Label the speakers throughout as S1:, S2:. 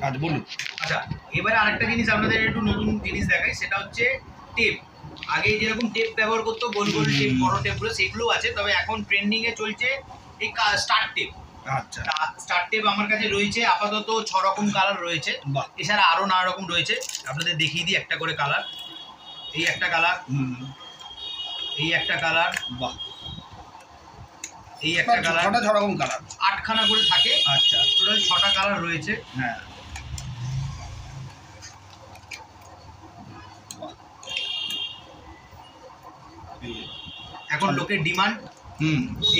S1: আচ্ছা বলুন।
S2: আচ্ছা এবারে আরেকটা জিনিস আপনাদের একটু নতুন জিনিস দেখাই, সেটা হচ্ছে টেপ। আগে যেরকম টেপ ব্যবহার করতো গোল গোল টেপ, বড় টেপগুলো, সেগুলো আছে, তবে এখন ট্রেন্ডিং এ চলছে এই স্টার টেপ।
S1: আচ্ছা
S2: স্টার টেপ আমার কাছে রয়েছে আপাতত 6 রকম কালার রয়েছে, এছাড়া আরো নানা রকম রয়েছে। আপনাদের দেখিয়ে দিই একটা করে কালার। এই একটা কালার, এই একটা কালার,
S1: বাহ,
S2: এই একটা কালার,
S1: 6 রকম কালার,
S2: 8খানা করে থাকে।
S1: আচ্ছা
S2: টোটাল 6টা কালার রয়েছে।
S1: হ্যাঁ
S2: এখন লোকের ডিমান্ড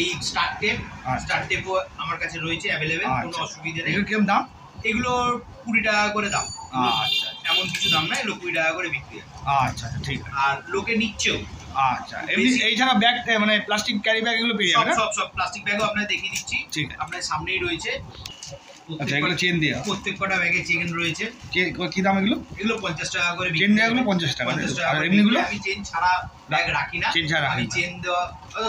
S2: এই স্টার টেপ। স্টার টেপও আমার কাছে রয়েছে অ্যাভেলেবেল, কোনো অসুবিধা নেই।
S1: এগুলো কিরকম দাম?
S2: এগুলো 20 টাকা করে দাম।
S1: আচ্ছা,
S2: এমন কিছু দাম না, এগুলো 20 টাকা করে বিক্রি হয়।
S1: আচ্ছা ঠিক আছে।
S2: আর লোকে নিচ্ছেও।
S1: আচ্ছা এমনি এইছাড়া ব্যাগ মানে প্লাস্টিক ক্যারি ব্যাগ এগুলো পেয়ে যাবেন?
S2: সব প্লাস্টিক ব্যাগও আপনাদের দেখিয়ে দিচ্ছি,
S1: ঠিক আছে,
S2: আপনার সামনেই রয়েছে।
S1: আচ্ছা এগুলো চেন দেওয়া,
S2: প্রত্যেক কটা ব্যাগে চেন রয়েছে।
S1: কি দাম এগুলো?
S2: এগুলো 50 টাকা করে
S1: চেন দেওয়াগুলো 50 টাকা।
S2: 50 টাকা।
S1: আর এমনিগুলো
S2: আমি চেন ছাড়া ব্যাগ রাখি না, আমি চেন দেওয়া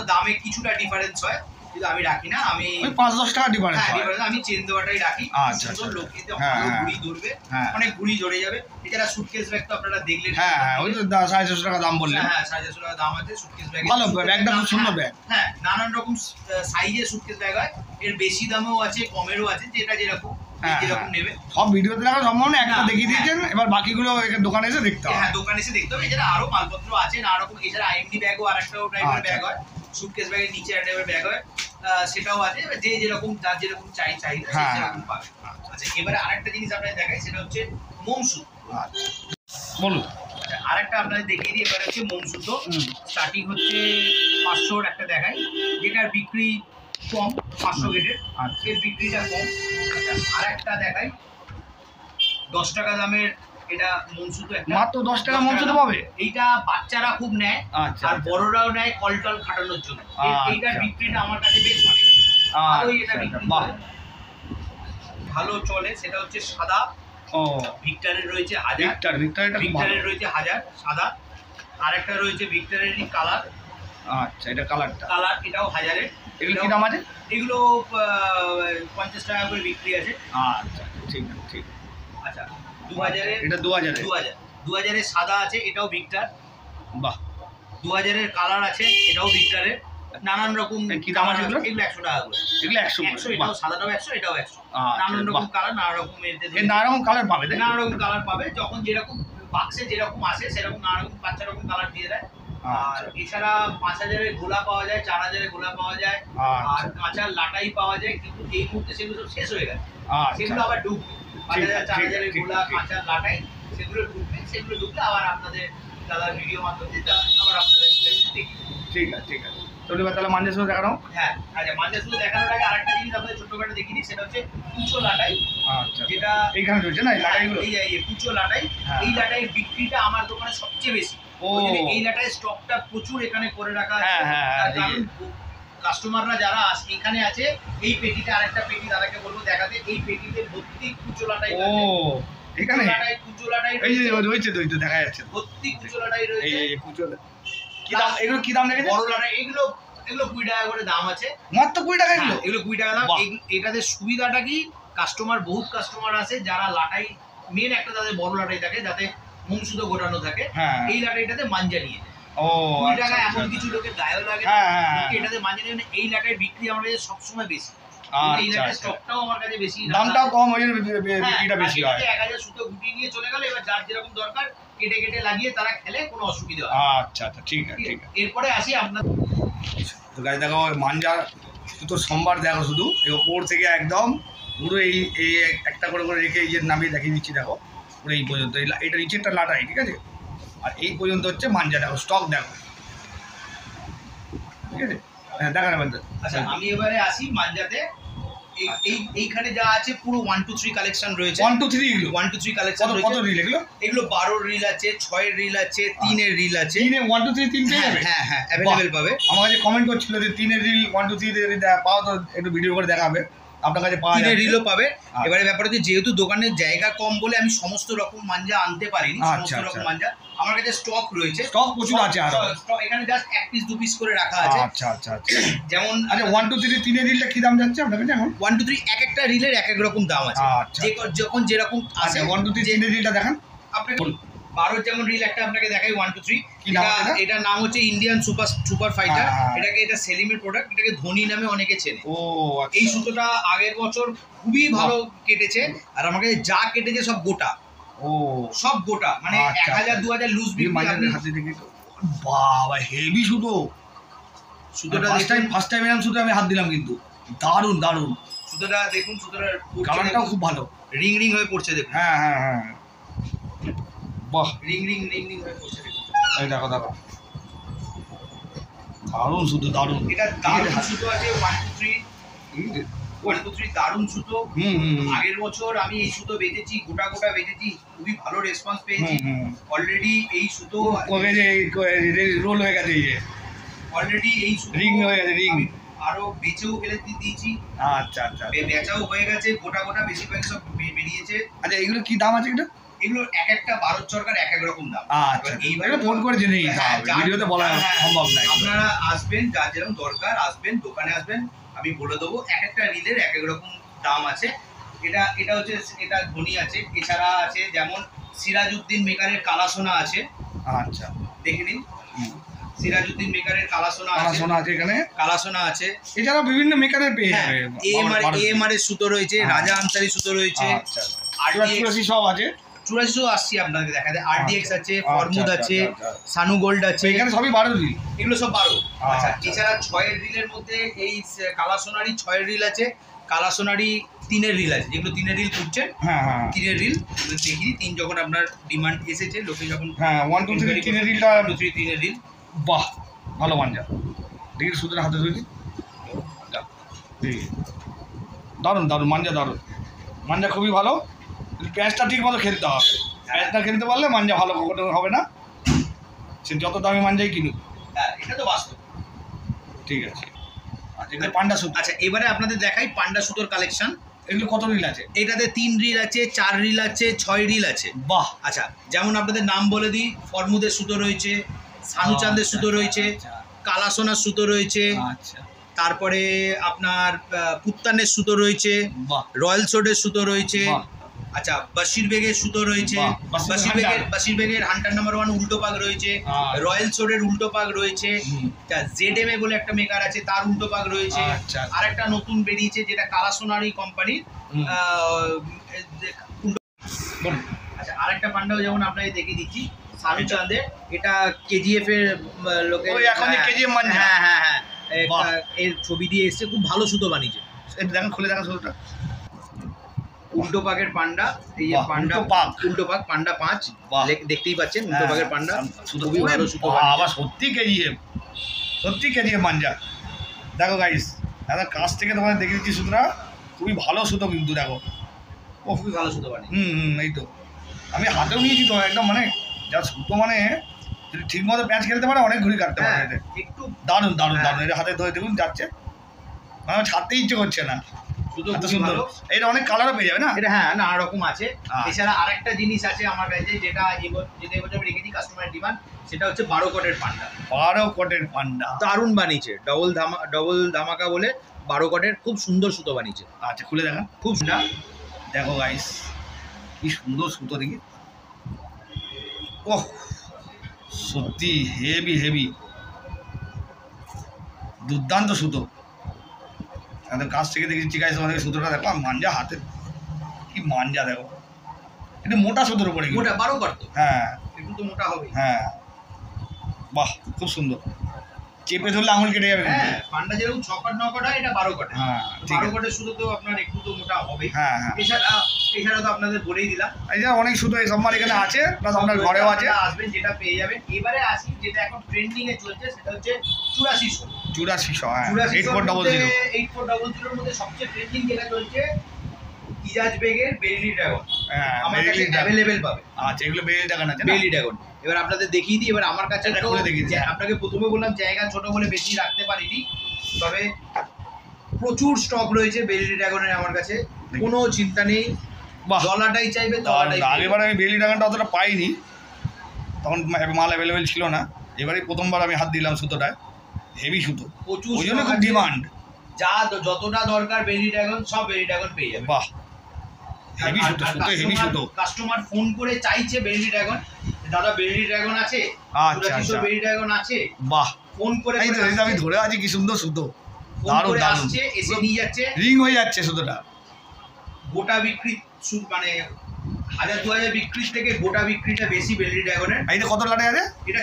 S2: দামে কিছুটা ডিফারেন্স হয়, কিন্তু আমি রাখি না। আমি
S1: 5-10 টাকা ডিফারেন্স হয়,
S2: আমি চেন দেওয়াটাই রাখি।
S1: আচ্ছা
S2: লোকে ভালো ঘুড়ি ধরবে, অনেক ঘুড়ি ধরে যাবে। এছাড়া সুটকেস ব্যাগ তো আপনারা দেখলেন,
S1: হ্যাঁ ওই তো 450 টাকা দাম বললেন।
S2: হ্যাঁ 450 টাকা দাম আছে সুটকেস ব্যাগ।
S1: ভালো ব্যাগটা, খুব সুন্দর ব্যাগ।
S2: হ্যাঁ নানান রকম সাইজের সুটকেস ব্যাগ হয়, এর বেশি দামেও আছে, কমেরও আছে, যেটা যেরকম নেবে।
S1: সব ভিডিওতে দেখা সম্ভব না, একটা দেখিয়ে দিয়েছেন, এবার বাকিগুলো দোকানে এসে দেখতে হবে।
S2: হ্যাঁ দোকানে এসে দেখতে হবে। এছাড়া আরো মালপত্র আছে নানা রকম। এছাড়া আইএমডি ব্যাগও আরেকটা টাইপের ব্যাগ হয়, সুটকেস ব্যাগের নিচে একটা টাইপের ব্যাগ হয়, সেটাও আছে। যে যেরকম যার যেরকম চাহিদা সেরকম পাবে। আচ্ছা এবারে আরেকটা জিনিস আপনাদের দেখাই, সেটা হচ্ছে মোম সুতো।
S1: আচ্ছা বলুন।
S2: আরেকটা আপনাদের দেখিয়ে দিই। এবারে হচ্ছে মোম সুতো, স্টার্টিং হচ্ছে 500-র একটা দেখাই, যেটার বিক্রি কম, 500 গেটের, এর বিক্রিটা কম। আরেকটা দেখাই 10 টাকা দামের, এটা মোম সুতো,
S1: মাত্র 10 টাকা মোম সুতো পাবে।
S2: এইটা বাচ্চারা খুব নেয়, আর বড়রাও নেয় কলটল খাটানোর জন্য। এইটার বিক্রিটা আমার কাছে বেশ অনেক ভালোই, এটা বিক্রি ভালো চলে। সেটা হচ্ছে সাদা, ভিক্টরের রয়েছে 1000, ভিক্টরের রয়েছে 1000 সাদা। আরেকটা রয়েছে ভিক্টরেরই কালার।
S1: আচ্ছা এটা কালারটা,
S2: এটাও 1000-এর।
S1: এগুলো কি দাম আছে?
S2: এগুলো 50 টাকা করে বিক্রি আছে।
S1: আচ্ছা ঠিক আছে ঠিক আছে।
S2: আচ্ছা 2000-এর,
S1: এটা
S2: 2000-এর সাদা আছে, এটাও ভিক্টর।
S1: বাহ।
S2: 2000-এর কালার আছে, এটাও ভিক্টরের। নানান রকম।
S1: কি দাম আছে এগুলো?
S2: এগুলো 100 টাকা করে।
S1: এগুলো 100,
S2: এটাও সাদাটাও 100, এটাও 100। নানান রকম কালার, নানা রকম
S1: নানা রকম কালার পাবে,
S2: নানা রকম কালার পাবে। যখন যেরকম বাক্সে যেরকম আসে সেরকম নানা রকম 5 রকম কালার দিয়ে দেয়। আর এছাড়া 5000-এর গোলা পাওয়া যায়, 4000-এর গোলা পাওয়া যায়, আর কাঁচা লাটাই পাওয়া যায়, কিন্তু এই মুহূর্তে সেগুলো সব শেষ হয়ে গেছে। সেগুলো আবার ঢুকবে, 5000, 4000-এর গোলা, কাঁচা লাটাই, সেগুলো ঢুকবে। সেগুলো ঢুকলে আবার আপনাদের দাদার ভিডিও মাধ্যমে আবার আপনাদের দেখি।
S1: ঠিক আছে ঠিক আছে। তাহলে মাঞ্জা সুতো দেখানো।
S2: হ্যাঁ আচ্ছা, মাঞ্জা সুতো দেখানোর আগে আরেকটা জিনিস আপনাদের ছোটখাটো দেখিয়ে দিই, সেটা হচ্ছে কুচো লাটাই।
S1: আচ্ছা
S2: যেটা
S1: এইখানে রয়েছে না, এই লাটাইগুলো,
S2: এই কুচো লাটাই। এই লাটাইয়ের বিক্রিটা আমার দোকানে সবচেয়ে বেশি। এই লাটাইয়ের স্টকটা প্রচুর এখানে করে রাখা আছে, কারণ কাস্টমাররা যারা এখানে আছে, এই পেটিটা, আরেকটা পেটি দাদাকে বলবো দেখাতে, এই পেটিতে ভর্তি কুচো লাটাই।
S1: এখানে
S2: কুচো লাটাই
S1: রয়েছে, দেখা যাচ্ছে
S2: ভর্তি কুচো লাটাই রয়েছে।
S1: এই কুচো কি দাম? এগুলো কি দাম রেখেছে?
S2: বড় লাটাই এগুলো 20 টাকা করে দাম আছে।
S1: মাত্র 20 টাকা?
S2: এগুলো 20 টাকা দাম। এটাতে সুবিধাটা কি, বহুত কাস্টমার আছে যারা লাটাই, মেন একটা তাদের বড় লাটাই থাকে যাতে মোম সুতো গোটানো থাকে, এই লাটাইটাতে মাঞ্জা নিয়ে যায়। 20 টাকা এমন কিছু লোকের গায়েও লাগে, এটাতে মাঞ্জা নিয়ে। এই লাটাই বিক্রি আমার কাছে সবসময় বেশি, এই লাটাই স্টকটাও আমার কাছে বেশি,
S1: দামটাও কম, ওই জন্য বিক্রিটা বেশি হয়।
S2: 1000 সুতো গুটিয়ে নিয়ে চলে গেল, এবার যার যেরকম দরকার কেটে কেটে লাগিয়ে তারা খেলে, কোনো অসুবিধা হয়।
S1: আচ্ছা ঠিক আছে ঠিক আছে।
S2: এরপরে আসি আপনার
S1: তো গাছ দেখো, মাঞ্জা সুতো সোমবার দেখো, শুধু ওপর থেকে একদম পুরো এই একটা করে রেখে এই যে নামিয়ে দেখিয়ে দিচ্ছি, দেখো পুরো এই পর্যন্ত। এটা নিচেরটা লাটাই, ঠিক আছে, আর এই পর্যন্ত হচ্ছে মাঞ্জা। দেখো স্টক দেখো, ঠিক আছে। হ্যাঁ দেখা যাবেন।
S2: আচ্ছা আমি এবারে আসি মাঞ্জাতে। এইখানে যা আছে পুরো 1 2 3 কালেকশন রয়েছে।
S1: 1 2 3 এগুলো
S2: 1 2 3 কালেকশন রয়েছে।
S1: কত রিল এগুলো?
S2: এগুলো 12 রিল আছে, 6 রিল আছে, 3 রিল আছে।
S1: 1 2 3 3 পেয়ে যাবে?
S2: হ্যাঁ अवेलेबल পাবে।
S1: আমার কাছে কমেন্ট করছিল যে 3 রিল 1 2 3 পাও, তো একটু ভিডিও করে দেখাবে। আপনার কাছে পাওয়া
S2: তিনের
S1: যায়।
S2: রিলও পাবে। এবারে ব্যাপার হচ্ছে যেহেতু দোকানের জায়গা কম বলে আমি সমস্ত রকম মাঞ্জা আনতে পারিনি, সমস্ত রকম মাঞ্জা আমার কাছে স্টক রয়েছে,
S1: স্টক প্রচুর আছে আরো।
S2: এখানে জাস্ট 1 পিস 2 পিস করে রাখা আছে।
S1: আচ্ছা আচ্ছা আচ্ছা।
S2: যেমন
S1: আচ্ছা 1 2 3 তিনের রিলটা কি দাম যাচ্ছে আপনার কাছে এখন?
S2: 1 2 3 এক একটা রিলের এক এক রকম দাম আছে।
S1: আচ্ছা
S2: যখন যেরকম
S1: আচ্ছা
S2: আছে
S1: 1 2 3 তিনের রিলটা দেখান।
S2: আপনাকে 12 যেমন রিল একটা আপনাকে দেখাই 1 2 3।
S1: কি নাম এটা?
S2: এটার নাম হচ্ছে ইন্ডিয়ান সুপার ফাইটার।
S1: হ্যাঁ।
S2: এটা সেলিমের প্রোডাক্ট, এটাকে ধোনি নামে অনেকে চেনে।
S1: ও আচ্ছা।
S2: এই সুতোটা আগের বছর খুবই ভালো কেটেছে, আর আমাকে যা কেটেছে সব গোটা,
S1: ও
S2: সব গোটা, মানে
S1: আচ্ছা,
S2: 1000 2000 লুজ বিক্রি। আপনি
S1: হাতে দেখি তো, বাবা হেভি সুতো।
S2: সুতোটা
S1: ফার্স্ট টাইম এরকম সুতো আমি হাত দিলাম, কিন্তু দারুণ দারুণ।
S2: সুতোটা দেখুন, সুতোটার
S1: কালারটাও খুব ভালো,
S2: রিং রিং হয়ে পড়ছে দেখুন।
S1: হ্যাঁ হ্যাঁ হ্যাঁ, বাহ
S2: রিং রিং হয়ে পড়ছে দেখুন।
S1: এই দেখো দেখো, দারুণ সুতো, দারুণ।
S2: এটা দারুণ সুতো আছে 1 2 3 1 2 3 দারুণ সুতো। আগের বছর আমি এই সুতো বেচেছি, গোটা গোটা বেচেছি, খুবই ভালো রেসপন্স পেয়েছি। অলরেডি এই সুতো
S1: রোল হয়ে গেছে, এই যে
S2: অলরেডি এই সুতো
S1: রিং হয়ে গেছে, রিং
S2: আরো বেচেও ফেলে দিয়েছি।
S1: আচ্ছা আচ্ছা,
S2: বেচাও হয়ে গেছে, গোটা গোটা বেশিরভাগ সব বেরিয়েছে।
S1: আচ্ছা এগুলো কি দাম আছে এটা?
S2: এগুলো এক একটা ভারত সরকার এক এক রকম দাম।
S1: আচ্ছা, এইবারে ফোন করে জেনে নিতে হবে, ভিডিওতে বলা সম্ভব নয়।
S2: আপনারা আসবেন, যার যেরকম দরকার আসবেন, দোকানে আসবেন, আমি বলে দেবো। এক একটা রিলের এক এক রকম দাম আছে। এটা হচ্ছে, এটা ধনী আছে। এছাড়া আছে যেমন সিরাজউদ্দিন মেকারের কালাসোনা আছে।
S1: আচ্ছা
S2: দেখে নিন, সিরাজউদ্দিন মেকারের কালাসোনা আছে,
S1: এখানে
S2: কালাসোনা আছে।
S1: এছাড়া বিভিন্ন মেকারের পেয়ে যাবে,
S2: এএমআর এর সুতো রয়েছে, রাজা আনসারি সুতো রয়েছে,
S1: আচ্ছা
S2: আরডিএক্স
S1: সব আছে।
S2: 84 আসছি আপনাকে দেখা যায়। আরডিএক্স আছে, ফরমুদ আছে, সানু গোল্ড আছে।
S1: এখানে সবই 12 রিল,
S2: এগুলো সব 12। আচ্ছা, এছাড়া 6 রিলের মধ্যে এই কালাসোনারি 6 রিল আছে, কালাসোনারি 3 রিল আছে। যেগুলো 3 রিল খুঁজছেন,
S1: হ্যাঁ হ্যাঁ
S2: 3 রিল দেখিয়ে 3 যখন আপনার ডিমান্ড এসেছে, লোকে যখন
S1: হ্যাঁ 1 2 3 3 রিলটা
S2: 1 2 3 3 রিল।
S1: বাহ ভালো মাঞ্জা, দেখি সুতরাং হাতে ধরি, দারুণ দারুণ মাঞ্জা, দারুণ মাঞ্জা, খুবই ভালো। প্যাঁচটা ঠিক মতো খেলতে হবে, প্যাঁচটা খেলতে পারলে মাঞ্জা ভালো কখনো হবে না, সে যত দামি মাঞ্জাই কিনুক।
S2: হ্যাঁ, এটা তো বাস্তব।
S1: ঠিক আছে। আচ্ছা এগুলো পান্ডা সুতো।
S2: আচ্ছা, এবারে আপনাদের দেখাই পান্ডা সুতোর কালেকশন।
S1: এগুলো কত রিল আছে?
S2: এটাতে 3 রিল আছে, 4 রিল আছে, 6 রিল আছে।
S1: বাহ।
S2: আচ্ছা, যেমন আপনাদের নাম বলে দিই, ফরমুদের সুতো রয়েছে, সানুচাঁদের সুতো রয়েছে, কালাসোনার সুতো রয়েছে,
S1: আচ্ছা
S2: তারপরে আপনার পুত্তানের সুতো রয়েছে, রয়্যাল সোডের সুতো রয়েছে। আচ্ছা, বাশির বেগের সুতো রয়েছে, বাশির বেগের হান্টার নাম্বার 1 উল্টো পাক রয়েছে, রয়্যাল সোডের উল্টো পাক রয়েছে, জেডএমএ বলে একটা মেকার আছে, তার উল্টো পাক রয়েছে। আর একটা নতুন বেরিয়েছে যেটা কালাসোনারি কোম্পানির। আচ্ছা, আরেকটা পান্ডাও যেমন আপনাকে দেখিয়ে দিচ্ছি, সানুচাঁদের। এটা কেজিএফ এর লোকে,
S1: কেজিএফ মাঞ্জা।
S2: হ্যাঁ হ্যাঁ হ্যাঁ, এর ছবি দিয়ে এসছে, খুব ভালো সুতো বানিয়েছে।
S1: এটা দেখেন, খুলে দেখেন সুতোটা,
S2: উল্টো পাকের পান্ডা। এই যে পান্ডা, উল্টো পাক পান্ডা 5 দেখতেই পাচ্ছেন, উল্টো পাকের পান্ডা, খুবই ভালো সুতো
S1: আবার সত্যি কেজিএফ, সত্যি কেজিএফ মাঞ্জা। দেখো গাইস, দাদা কাছ থেকে তোমাদের দেখে দিচ্ছি সুতোটা, খুবই ভালো সুতো কিন্তু, দেখো
S2: ও খুবই ভালো সুতো বানিয়ে।
S1: এই তো আমি হাতেও নিয়েছি তো, একদম মানে যা সুতো, মানে যদি ঠিক মতো প্যাঁচ খেলতে পারে অনেক ঘুরি কাটতে পারে।
S2: একটু
S1: দারুণ দারুণ দারুণ, এটা হাতে ধরে দেখুন যাচ্ছে, মানে ছাড়তে ইচ্ছে করছে না, এত সুন্দর। এটা অনেক কালারও পেয়ে যাবে না?
S2: এটা হ্যাঁ, নানা রকম আছে। এছাড়া আরেকটা জিনিস আছে আমার কাছে, যেটা এবছর আমি রেখেছি কাস্টমারের ডিমান্ড, সেটা হচ্ছে 12 কোটের পান্ডা।
S1: 12 কোটের পান্ডা
S2: দারুণ বানিয়েছে, ডবল ধামাকা বলে 12 কোটের খুব সুন্দর সুতো বানিয়েছে।
S1: আচ্ছা খুলে দেখান,
S2: খুব সুন্দর।
S1: দেখো গাইস কি সুন্দর সুতো, দেখি, ওহ সত্যি হেভি হেভি, দুর্দান্ত সুতো। আমাদের কাছ থেকে দেখেছি গাইস, আমাদের সুতোটা দেখো, মাঞ্জা হাতে কি মাঞ্জা, দেখো এটা মোটা সুতোর উপরে,
S2: মোটা 12 কোট তো,
S1: হ্যাঁ
S2: একটু তো মোটা হবে।
S1: হ্যাঁ বাহ, খুব সুন্দর, চেপে ধরলে আঙুল কেটে যাবে।
S2: হ্যাঁ, পান্ডা যেরকম 6 কোট 9 কোট হয়, এটা 12 কোট।
S1: হ্যাঁ
S2: 12 কোটের সুতো তো আপনার একটু তো মোটা হবে।
S1: হ্যাঁ হ্যাঁ,
S2: এছাড়া তো আপনাদের বলেই দিলাম,
S1: এছাড়া অনেক সুতো এই সম্মান এখানে আছে, প্লাস আপনার ঘরেও আছে,
S2: আসবেন যেটা পেয়ে যাবেন। এবারে আসি যেটা এখন ট্রেন্ডিং এ চলছে, সেটা হচ্ছে 8400।
S1: 8400, হ্যাঁ 8400।
S2: 8400 এর মধ্যে সবচেয়ে ট্রেন্ডিং যেটা চলছে, ইজাজ বেগের বেইলি ড্রাগন।
S1: হ্যাঁ,
S2: আমার কাছে অ্যাভেলেবেল পাবে।
S1: আচ্ছা, এগুলো বেইলি ড্রাগন আছে,
S2: বেইলি ড্রাগন। এবার আপনাদের দেখিয়ে দিই, এবার আমার কাছে
S1: খুলে দেখিয়ে দিই।
S2: আপনাকে প্রথমে বললাম জায়গা ছোট বলে বেশি রাখতে পারিনি, তবে প্রচুর স্টক রয়েছে বেলি ড্রাগনের আমার কাছে, কোনো চিন্তা নেই।
S1: বাহ,
S2: ডলারটাই চাইবে ডলারটাই
S1: আগেবার আমি বেলি ড্রাগনটা অতটা পাইনি, তখন মাল অ্যাভেলেবেল ছিল না। এবারে প্রথমবার আমি হাত দিলাম সুতোটায়, হেভি সুতো,
S2: প্রচুর
S1: ওই জন্য
S2: stock
S1: খুব
S2: আছে।
S1: ডিমান্ড।
S2: যা যতটা দরকার বেলি ড্রাগন সব বেলি ড্রাগন পেয়ে যাবে।
S1: বাহ, হেভি সুতো, সুতো হেভি সুতো।
S2: কাস্টমার ফোন করে চাইছে বেলি ড্রাগন, দাদা বেলি ড্রাগন আছে,
S1: আচ্ছা আচ্ছা,
S2: বেলি ড্রাগন আছে,
S1: বাহ,
S2: ফোন করে
S1: এই তো আমি ধরে আছি, কি সুন্দর সুতো,
S2: ফোন
S1: দারুণ
S2: করে
S1: দারুণ,
S2: আসছে, এসে নিয়ে যাচ্ছে।
S1: রিং হয়ে যাচ্ছে সুতোটা।
S2: গোটা বিক্রি মানে 1000-2000 বিক্রির থেকে গোটা বিক্রিটা বেশি বেলি ড্রাগনের।
S1: এইটা কত লাটে আছে?
S2: এটা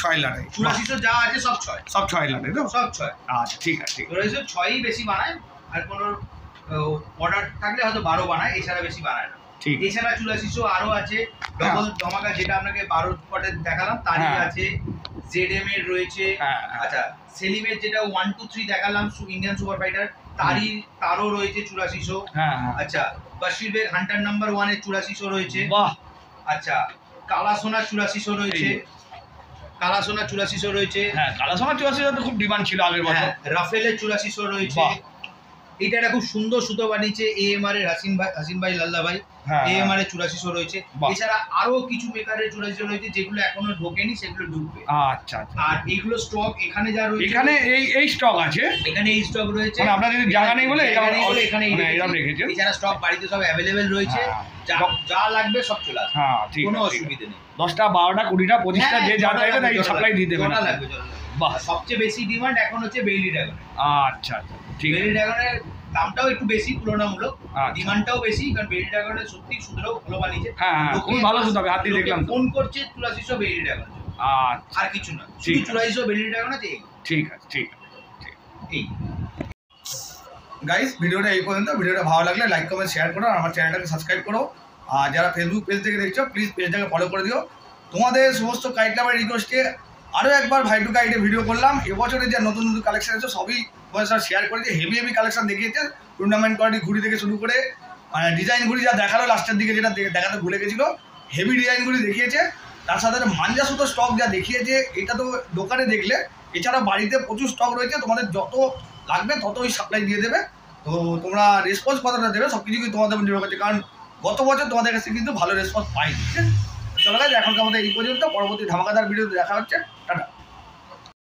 S2: 6
S1: লাটে,
S2: 8400 যা আছে সব 6,
S1: সব 6 লাটে তো?
S2: সব 6।
S1: আচ্ছা ঠিক আছে, ঠিক আছে।
S2: 6ই বেশি বানায়, আর কোনো অর্ডার থাকলে হয়তো 12 বানায়, এছাড়া বেশি বানায় না।
S1: ঠিক,
S2: এছাড়া 8400 আরো আছে ডবল ধমাকা, যেটা আপনাকে 12 পটের দেখালাম তারই
S1: হ্যাঁ।
S2: আছে, জেডএম এর রয়েছে।
S1: হ্যাঁ,
S2: আচ্ছা, সেলিমের যেটা 1 2 3 দেখালাম ইন্ডিয়ান সুপার ফাইটার, তারও রয়েছে 8400।
S1: হ্যাঁ হ্যাঁ,
S2: আচ্ছা, বাশির বেগ হান্টার নাম্বার 1 এর 8400 রয়েছে।
S1: বাহ,
S2: আচ্ছা, কালা সোনা 8400 রয়েছে, কালা সোনা 8400 রয়েছে।
S1: হ্যাঁ, কালা সোনা 84 তো খুব ডিমান্ড ছিল আগের বছর।
S2: হ্যাঁ, রাফেলের 8400 রয়েছে।
S1: বাহ।
S2: এটা একটা খুব সুন্দর সুতো বানিয়েছে এএমআর এর হাসিন ভাই লাল্লা ভাই,
S1: হ্যাঁ,
S2: এএমআর এর 8400 রয়েছে।
S1: বাহ।
S2: এছাড়া আরো কিছু মেকারের 8400 রয়েছে যেগুলো এখনো ঢোকেনি, সেগুলো ঢুকবে।
S1: আচ্ছা আচ্ছা,
S2: আর এইগুলো স্টক এখানে যা রয়েছে,
S1: এখানে এই স্টক আছে,
S2: এখানে এই স্টক রয়েছে।
S1: মানে আপনাদের জায়গা নেই বলে
S2: জায়গা নেই বলে
S1: এখানে
S2: এখানে
S1: এরকম রেখেছেন।
S2: এছাড়া স্টক বাড়িতে সব অ্যাভেলেবেল রয়েছে,
S1: হ্যাঁ।
S2: যা লাগবে সব চলে আসবে,
S1: হ্যাঁ ঠিক
S2: কোনো
S1: আছে, ঠিক আছে।
S2: অসুবিধা নেই।
S1: 10টা 12টা 20টা 25টা
S2: হ্যাঁ,
S1: যে যা
S2: জোড়া
S1: চাইবে তাই
S2: লাগবে,
S1: সাপ্লাই দিয়ে দেবেন।
S2: জোড়া লাগবে, জোড়া লাগবে।
S1: বাহ,
S2: আর সবচেয়ে বেশি ডিমান্ড এখন হচ্ছে বেলি ড্রাগনের।
S1: আচ্ছা আচ্ছা, ঠিক আছে।
S2: বেলি ড্রাগনের দামটাও একটু বেশি তুলনামূলক,
S1: আচ্ছা।
S2: ডিমান্ডটাও বেশি, কারণ বেলি ড্রাগনের সত্যি সুতরাও ভালো বানিয়েছে।
S1: হ্যাঁ হ্যাঁ,
S2: লোকে-
S1: খুবই ভালো সুতো, আমি হাত দিয়ে
S2: লোকে
S1: দেখলাম তো।
S2: ফোন করছে 8400 বেলি ড্রাগন,
S1: আচ্ছা,
S2: আর কিছু না,
S1: ঠিক
S2: শুধু
S1: আছে।
S2: 8400 বেলি ড্রাগন আছে,
S1: ঠিক আছে, ঠিক আছে।
S2: এই।
S1: গাইস, ভিডিওটা এই পর্যন্ত। ভিডিওটা ভালো লাগলে লাইক কমেন্ট শেয়ার করো, আর আমার চ্যানেলটাকে সাবস্ক্রাইব করো। আর যারা ফেসবুক পেজ থেকে দেখছো প্লিজ পেজটাকে ফলো করে দিও। তোমাদের সমস্ত কাইট লাভার রিকোয়েস্টে আরও একবার ভাই টু কাইটে ভিডিও করলাম। এবছরে যে নতুন নতুন কালেকশন আছে সবই তোমাদের সাথে শেয়ার করেছি। হেভি হেভি কালেকশন দেখিয়েছে, টুর্নামেন্ট কোয়ালিটি ঘুড়ি থেকে শুরু করে ডিজাইন ঘুড়ি যা দেখালো লাস্টের দিকে, যেটা দেখাতে ভুলে গেছিলো, হেভি ডিজাইনগুলি দেখিয়েছে। তার সাথে মাঞ্জা সুতো স্টক যা দেখিয়েছে, এটা তো দোকানে দেখলে, এছাড়া বাড়িতে প্রচুর স্টক রয়েছে, তোমাদের যত লাগবে ততই সাপ্লাই দিয়ে দেবে। তো তোমরা রেসপন্স কতটা দেবে সব কিছু কিন্তু তোমাদের নির্ভর করছে, কারণ গত বছর তোমাদের কাছে কিন্তু ভালো রেসপন্স পাইনি। ঠিক আছে, চলো গাইজ, এখনকার মতো এই পর্যন্ত। পরবর্তী ধামাকাদার ভিডিওতে দেখা হচ্ছে, টাটা।